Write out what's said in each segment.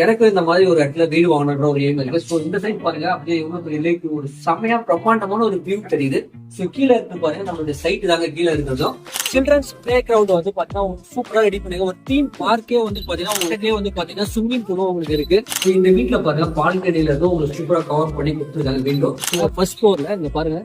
எனக்கு இந்த மாதிரி ஒரு இடத்துல வீடு வாங்கணுன்ற ஒரு எய்ம் இருக்கு. ஸோ இந்த சைட் பாருங்க, அப்படியே எவ்வளவு பெரிய லேக், ஒரு செமையா பிரம்மாண்டமான ஒரு வியூ தெரியுது. ஸோ கீழே இருக்கு பாருங்க, நம்மளுடைய சைட் தாங்க கீழே இருக்கிறதும். சில்ட்ரன்ஸ் பிளே கிரவுண்ட் வந்து பாத்தீங்கன்னா சூப்பரா ரெடி பண்ணுங்க. ஒரு தீம் பார்க்கே வந்து பாத்தீங்கன்னா உங்களுக்கே வந்து பாத்தீங்கன்னா ஸ்விம்மிங் பூலும் உங்களுக்கு இருக்கு. இந்த வீட்டுல பாருங்க பால்கனில இருந்து உங்களுக்கு சூப்பரா கவர் பண்ணி கொடுத்துருக்காங்க விண்டோ. ஃபர்ஸ்ட் ஃப்ளோர்ல இங்க பாருங்க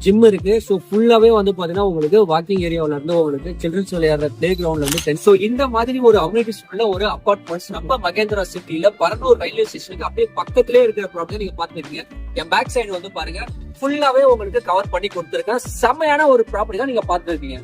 ஜிம் இருக்கு. ஸோ ஃபுல்லாவே வந்து பாத்தீங்கன்னா உங்களுக்கு வாக்கிங் ஏரியாவில இருந்து உங்களுக்கு சில்ட்ரன்ஸ் விளையாடுற பிளே கிரவுண்ட்ல இருந்து ஸோ இந்த மாதிரி ஒரு அம்யூனிட்டிஸ் உள்ள ஒரு அபார்ட்மெண்ட்ஸ் நம்ம மகேந்திரா சிட்டில பரந்தூர் ரயில்வே ஸ்டேஷனுக்கு அப்படியே பக்கத்திலே இருக்கிற ப்ராப்பர்ட்டி நீங்க பாத்துருக்கீங்க. என் பேக் சைடு வந்து பாருங்க ஃபுல்லாவே உங்களுக்கு கவர் பண்ணி கொடுத்துருக்கேன். செம்மையான ஒரு ப்ராப்பர்ட்டி தான் நீங்க பாத்துருக்கீங்க.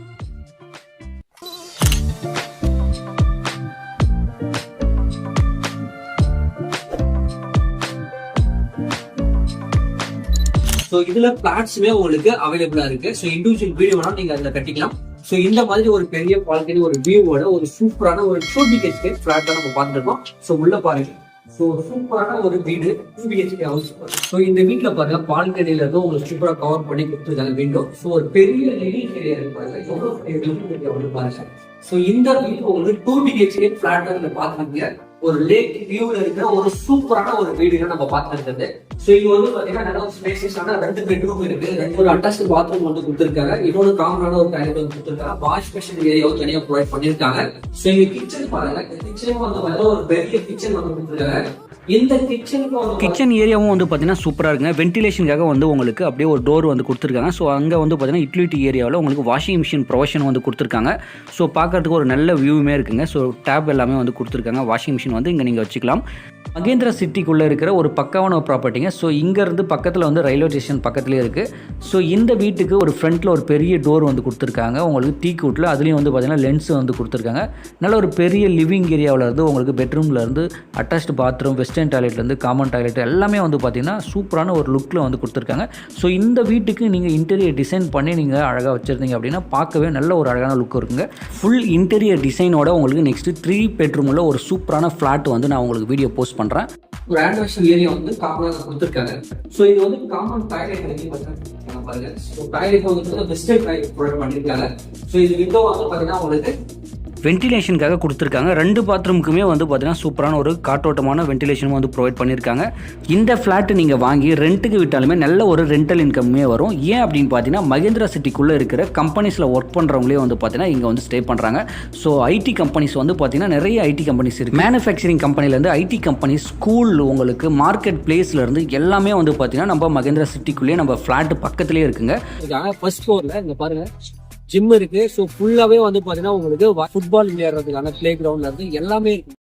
ஸோ இதுல பிளாட்ஸுமே உங்களுக்கு அவைலபிளா இருக்கு. ஸோ இண்டிவிஜுவல் வீடு வேணா நீங்க அதுல கட்டிக்கலாம். ஸோ இந்த மாதிரி ஒரு பெரிய பால்கனி ஒரு வியூவோட ஒரு சூப்பரான ஒரு 2 BHK ஃபிளாட் தான் நம்ம பார்த்துருக்கோம். ஸோ உள்ள பாருங்க, ஸோ சூப்பரான ஒரு வீடு 2 BHK ஹவுஸ். ஸோ இந்த வீட்டுல பாருங்க பால்கனில இருந்து உங்களுக்கு சூப்பரா கவர் பண்ணி கொடுத்துருக்காங்க விண்டோ. ஸோ ஒரு பெரிய லிவிங் ஏரியா இருக்கு பாருங்க, எவ்வளவு பெரிய லிவிங் ஏரியா வந்து பாருங்க. ஸோ இந்த வீடு உங்களுக்கு 2 BHK ஃபிளாட் தான் பாத்துருக்கீங்க. ஒரு லேக் வியூல இருக்கிற ஒரு சூப்பரான ஒரு வீடு நம்ம பார்த்துருக்கிறது. ஸோ இது வந்து பாத்தீங்கன்னா நல்ல ஒரு ஸ்பேசியஸான 2 பெட்ரூம் இருக்கு. ஒரு அட்டாச் பாத்ரூம் வந்து கொடுத்துருக்காங்க. இன்னொரு காமனான ஒரு டாய்லெட் வந்து கொடுத்துருக்காங்க. வாஷ் பேஷன் ஏரியாவும் தனியா ப்ரொவைட் பண்ணிருக்காங்க. ஸோ இங்க கிச்சன் பாருங்க, கிச்சன் வந்து ஒரு பெரிய கிச்சன் வந்து கொடுத்துருக்காங்க. இந்த கிச்சன் ஏரியாவும் வந்து பார்த்தீங்கன்னா சூப்பராக இருக்குங்க. வென்டிலேஷனுக்காக வந்து உங்களுக்கு அப்படியே ஒரு டோர் வந்து கொடுத்துருக்காங்க. ஸோ அங்கே வந்து பார்த்தீங்கன்னா யூட்டிலிட்டி ஏரியாவில் உங்களுக்கு வாஷிங் மிஷின் ப்ரொவிஷன் வந்து கொடுத்துருக்காங்க. ஸோ பார்க்கறதுக்கு ஒரு நல்ல வியூவுமே இருக்குங்க. ஸோ டேப் எல்லாமே வந்து கொடுத்துருக்காங்க. வாஷிங் மிஷின் வந்து இங்கே நீங்கள் வச்சுக்கலாம். மகேந்திரா சிட்டிக்குள்ளே இருக்கிற ஒரு பக்காவான ப்ராப்பர்ட்டிங்க. ஸோ இங்கேருந்து பக்கத்தில் வந்து ரயில்வே ஸ்டேஷன் பக்கத்துலேயே இருக்குது. ஸோ இந்த வீட்டுக்கு ஒரு ஃப்ரண்ட்டில் ஒரு பெரிய டோர் வந்து கொடுத்துருக்காங்க உங்களுக்கு டீக்கூட்டில். அதுலேயும் வந்து பார்த்தீங்கன்னா லென்ஸ் வந்து கொடுத்துருக்காங்க. நல்ல ஒரு பெரிய லிவிங் ஏரியாவில் இருந்து உங்களுக்கு பெட்ரூம்லேருந்து அட்டாச்டு பாத்ரூம், வெஸ்டர்ன் டாய்லெட்லேருந்து காமன் டாய்லெட் எல்லாமே வந்து பார்த்தீங்கன்னா சூப்பரான ஒரு லுக்கில் வந்து கொடுத்துருக்காங்க. ஸோ இந்த வீட்டுக்கு நீங்கள் இன்டீரியர் டிசைன் பண்ணி நீங்கள் அழகாக வச்சுருந்தீங்க அப்படின்னா பார்க்கவே நல்ல ஒரு அழகான லுக் இருக்குங்க. ஃபுல் இன்டீரியர் டிசைனோட உங்களுக்கு நெக்ஸ்ட்டு 3 பெட்ரூமில் ஒரு சூப்பரான ஃப்ளாட் வந்து நான் உங்களுக்கு வீடியோ போஸ்ட் பண்ணுறேன். ஒரு ஆண்ட்ராய்ட் ஏரியா வந்து காமனாக கொடுத்துருக்காங்க. ஸோ இது வந்து காமன் டாய்லெட் பாருங்க. ஸோ டாய்லெட் வந்து வெஸ்டர்ன் டாய்லெட் ப்ரொவைட் பண்ணிருக்காங்க. ஸோ இது விண்டோ வந்து பார்த்தீங்கன்னா உங்களுக்கு வென்டிலேஷனுக்காக கொடுத்துருக்காங்க. 2 பாத்ரூமுக்குமே வந்து பார்த்தீங்கன்னா சூப்பரான ஒரு காற்றோட்டமான வென்டிலேஷனும் வந்து ப்ரொவைட் பண்ணியிருக்காங்க. இந்த ஃப்ளாட்டு நீங்கள் வாங்கி ரெண்ட்டுக்கு விட்டாலுமே நல்ல ஒரு ரெண்டல் இன்கம்மே வரும். ஏன் அப்படின்னு பார்த்தீங்கன்னா மகேந்திரா சிட்டிக்குள்ளே இருக்கிற கம்பெனிஸில் ஒர்க் பண்ணுறவங்களே வந்து பார்த்தீங்கன்னா இங்கே வந்து ஸ்டே பண்ணுறாங்க. ஸோ ஐடி கம்பெனிஸ் வந்து பார்த்தீங்கன்னா நிறைய ஐடி கம்பெனிஸ் இருக்குது. மேனுஃபேக்சரிங் கம்பெனிலேருந்து ஐடி கம்பெனிஸ், ஸ்கூல், உங்களுக்கு மார்க்கெட் பிளேஸ்லேருந்து எல்லாமே வந்து பார்த்தீங்கன்னா நம்ம மகேந்திரா சிட்டிக்குள்ளேயே நம்ம ஃப்ளாட்டு பக்கத்துலேயே இருக்குங்க. ஃபர்ஸ்ட் ஃப்ளோரில் இங்கே பாருங்கள் ஜிம் இருக்கு. ஸோ ஃபுல்லாவே வந்து பாத்தீங்கன்னா உங்களுக்கு ஃபுட்பால் விளையாடுறதுக்கான பிளே கிரவுண்ட்ல இருந்து எல்லாமே இருக்கு.